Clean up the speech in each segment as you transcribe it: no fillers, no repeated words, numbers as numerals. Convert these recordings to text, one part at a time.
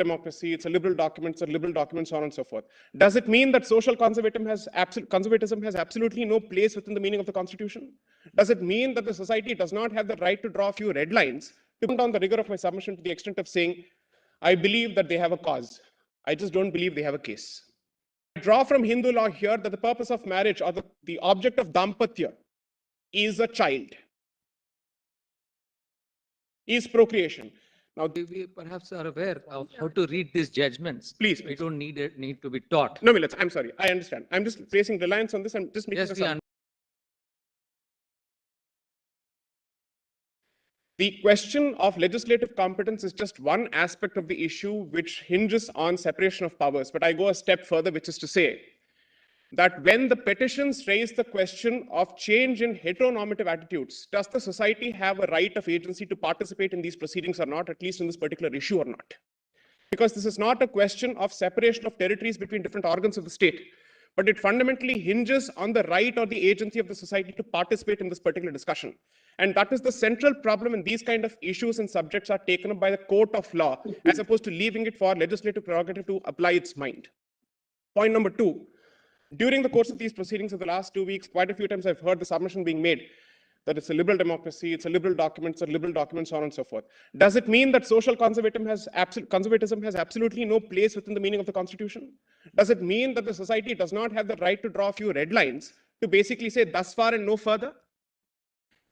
democracy, it's a liberal document, it's a liberal document, so on and so forth. Does it mean that social conservatism has absolutely no place within the meaning of the Constitution? Does it mean that the society does not have the right to draw a few red lines to put down the rigor of my submission to the extent of saying, I believe that they have a cause. I just don't believe they have a case. I draw from Hindu law here that the purpose of marriage or the object of dampatya is a child, is procreation. Now, we perhaps are aware of how to read these judgments. Please. We don't need to be taught. No, Millets, I'm sorry. I understand. I'm just placing reliance on this. I'm just making Yes, The question of legislative competence is just one aspect of the issue which hinges on separation of powers. But I go a step further, which is to say that when the petitions raise the question of change in heteronormative attitudes, does the society have a right of agency to participate in these proceedings or not, at least in this particular issue or not? Because this is not a question of separation of territories between different organs of the state, but it fundamentally hinges on the right or the agency of the society to participate in this particular discussion. And that is the central problem when these kind of issues and subjects are taken up by the court of law, as opposed to leaving it for legislative prerogative to apply its mind. Point number two, during the course of these proceedings of the last 2 weeks, quite a few times I've heard the submission being made that it's a liberal democracy, it's a liberal document, it's a liberal document, so on and so forth. Does it mean that social conservatism has absolutely no place within the meaning of the Constitution? Does it mean that the society does not have the right to draw a few red lines to basically say thus far and no further?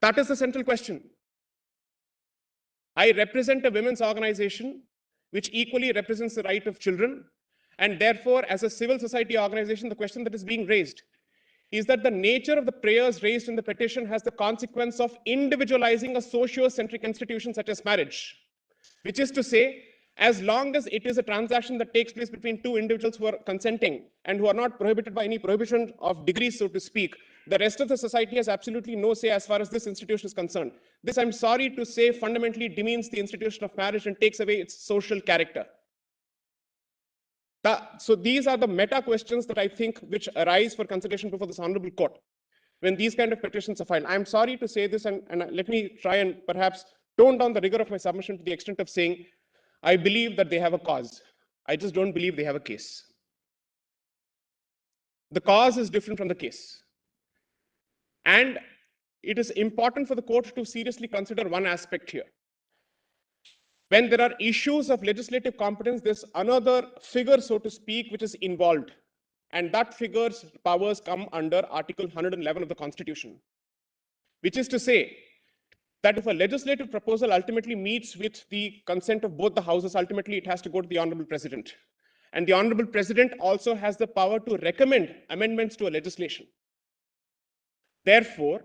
That is the central question. I represent a women's organization which equally represents the right of children. And therefore, as a civil society organization, the question that is being raised is that the nature of the prayers raised in the petition has the consequence of individualizing a socio-centric institution such as marriage, which is to say, as long as it is a transaction that takes place between two individuals who are consenting and who are not prohibited by any prohibition of degrees, so to speak, the rest of the society has absolutely no say as far as this institution is concerned. This, I'm sorry to say, fundamentally demeans the institution of marriage and takes away its social character. So these are the meta questions that I think which arise for consideration before this honorable court when these kind of petitions are filed. I'm sorry to say this, and let me try and perhaps tone down the rigor of my submission to the extent of saying, I believe that they have a cause. I just don't believe they have a case. The cause is different from the case. And it is important for the court to seriously consider one aspect here. When there are issues of legislative competence, there's another figure, so to speak, which is involved. And that figure's powers come under Article 111 of the Constitution, which is to say that if a legislative proposal ultimately meets with the consent of both the houses, ultimately it has to go to the Honorable President. And the Honorable President also has the power to recommend amendments to a legislation. Therefore,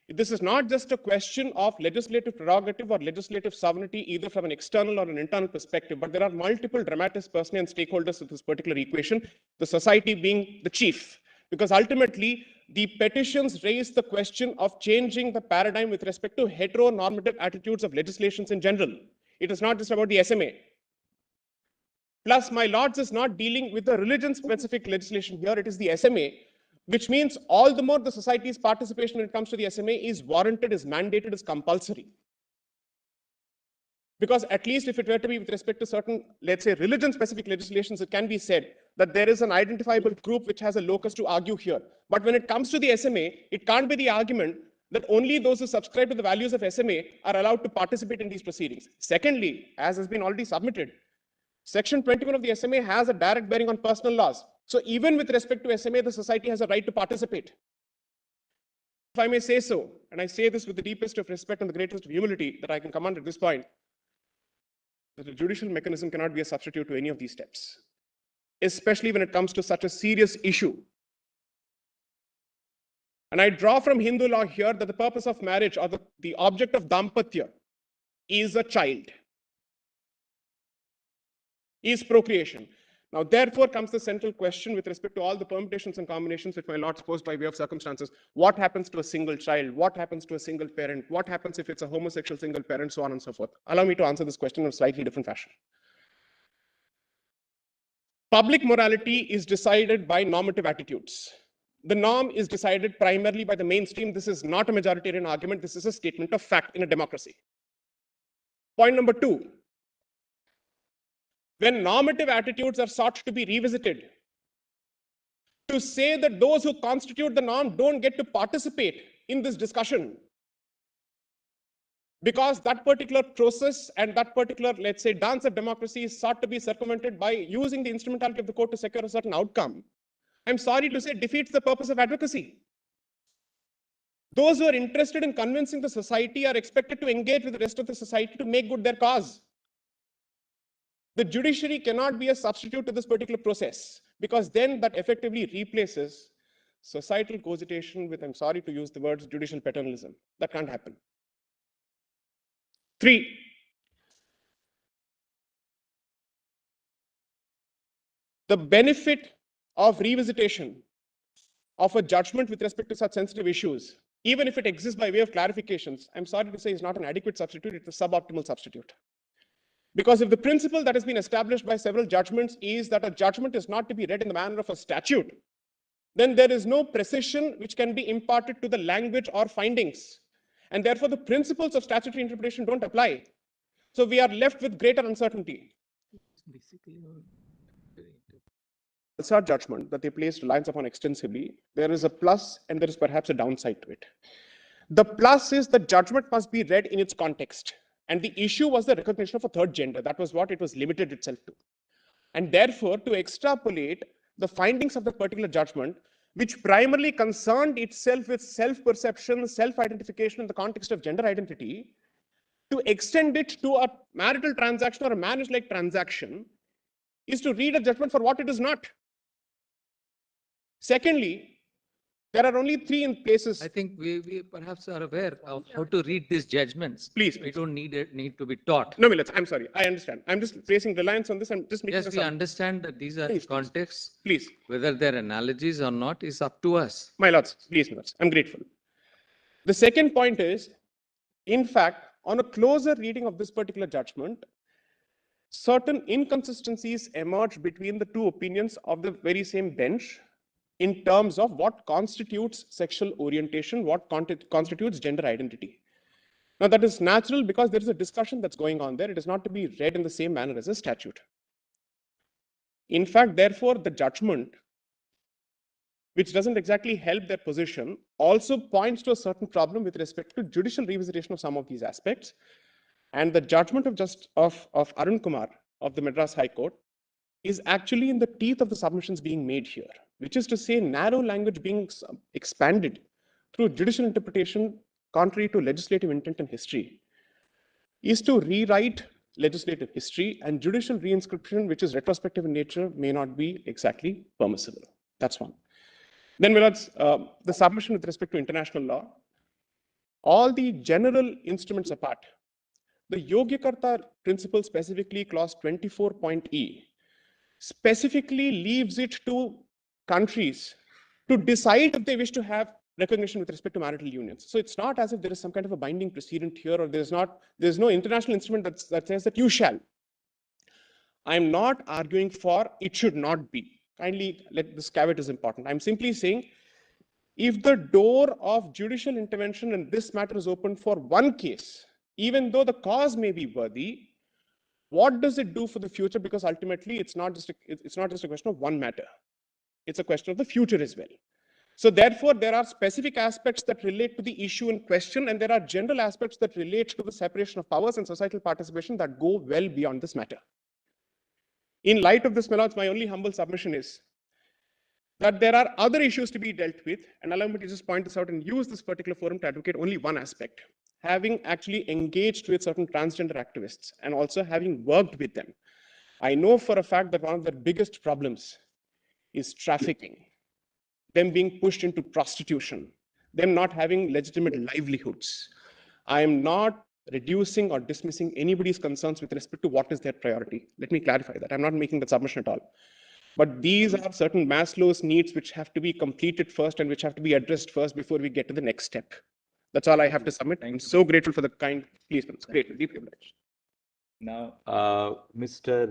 this is not just a question of legislative prerogative or legislative sovereignty, either from an external or an internal perspective, but there are multiple dramatis personae and stakeholders of this particular equation, the society being the chief. Because ultimately, the petitions raise the question of changing the paradigm with respect to heteronormative attitudes of legislations in general. It is not just about the SMA. Plus, my lords, is not dealing with the religion-specific legislation here, it is the SMA, which means all the more the society's participation when it comes to the SMA is warranted, is mandated, is compulsory. Because at least if it were to be with respect to certain, let's say, religion-specific legislations, it can be said that there is an identifiable group which has a locus to argue here. But when it comes to the SMA, it can't be the argument that only those who subscribe to the values of SMA are allowed to participate in these proceedings. Secondly, as has been already submitted, Section 21 of the SMA has a direct bearing on personal laws. So even with respect to SMA, the society has a right to participate. If I may say so, and I say this with the deepest of respect and the greatest of humility that I can command at this point, that the judicial mechanism cannot be a substitute to any of these steps, especially when it comes to such a serious issue. And I draw from Hindu law here that the purpose of marriage or the object of dampatya is a child, is procreation. Now, therefore, comes the central question with respect to all the permutations and combinations which my lords posed by way of circumstances. What happens to a single child? What happens to a single parent? What happens if it's a homosexual single parent? So on and so forth. Allow me to answer this question in a slightly different fashion. Public morality is decided by normative attitudes. The norm is decided primarily by the mainstream. This is not a majoritarian argument. This is a statement of fact in a democracy. Point number two. when normative attitudes are sought to be revisited, to say that those who constitute the norm don't get to participate in this discussion because that particular process and that particular, let's say, dance of democracy is sought to be circumvented by using the instrumentality of the court to secure a certain outcome, I'm sorry to say, defeats the purpose of advocacy. Those who are interested in convincing the society are expected to engage with the rest of the society to make good their cause. The judiciary cannot be a substitute to this particular process, because then that effectively replaces societal cogitation with, I'm sorry to use the words, judicial paternalism. That can't happen. 3, the benefit of revisitation of a judgment with respect to such sensitive issues, even if it exists by way of clarifications, I'm sorry to say, is not an adequate substitute, it's a suboptimal substitute. Because if the principle that has been established by several judgments is that a judgment is not to be read in the manner of a statute, then there is no precision which can be imparted to the language or findings. And therefore, the principles of statutory interpretation don't apply. So we are left with greater uncertainty. It's our judgment that they placed reliance upon extensively. There is a plus and there is perhaps a downside to it. The plus is the judgment must be read in its context. And the issue was the recognition of a third gender. That was what it was limited itself to. And therefore, to extrapolate the findings of the particular judgment, which primarily concerned itself with self-perception, self-identification in the context of gender identity, to extend it to a marital transaction or a marriage-like transaction is to read a judgment for what it is not. Secondly, there are only 3 places. I think we perhaps are aware of how to read these judgments. Please. We don't need to be taught. No, Millets, I'm sorry. I understand. I'm just placing reliance on this. I'm just making Yes, we understand that these are contexts. Please. Whether they're analogies or not is up to us. My lords, please, Millets. I'm grateful. The second point is, in fact, on a closer reading of this particular judgment, certain inconsistencies emerge between the 2 opinions of the very same bench in terms of what constitutes sexual orientation, what constitutes gender identity. Now, that is natural because there is a discussion that's going on there. It is not to be read in the same manner as a statute. In fact, therefore, the judgment, which doesn't exactly help their position, also points to a certain problem with respect to judicial revisitation of some of these aspects. And the judgment of Arun Kumar of the Madras High Court is actually in the teeth of the submissions being made here, which is to say narrow language being expanded through judicial interpretation contrary to legislative intent and history, is to rewrite legislative history, and judicial reinscription, which is retrospective in nature, may not be exactly permissible. That's one. Then, Millards, the submission with respect to international law, all the general instruments apart, the Yogyakarta principle, specifically clause 24.e, specifically leaves it to countries to decide if they wish to have recognition with respect to marital unions. So it's not as if there is some kind of a binding precedent here, or there's no international instrument that says that you shall. I'm not arguing for it should not be. Kindly let this caveat is important. I'm simply saying, if the door of judicial intervention in this matter is open for one case, even though the cause may be worthy, what does it do for the future? Because ultimately, it's not just a question of one matter. It's a question of the future as well. So therefore, there are specific aspects that relate to the issue in question, and there are general aspects that relate to the separation of powers and societal participation that go well beyond this matter. In light of this, my lords, my only humble submission is that there are other issues to be dealt with, and allow me to just point this out and use this particular forum to advocate only one aspect. Having actually engaged with certain transgender activists and also having worked with them, I know for a fact that one of their biggest problems is trafficking, them being pushed into prostitution, them not having legitimate livelihoods. I am not reducing or dismissing anybody's concerns with respect to what is their priority. Let me clarify that. I'm not making that submission at all. But these are certain Maslow's needs which have to be completed first and which have to be addressed first before we get to the next step. That's all I have to submit. I'm so grateful for the kind, please, it's great, deeply obliged. Now, Mr.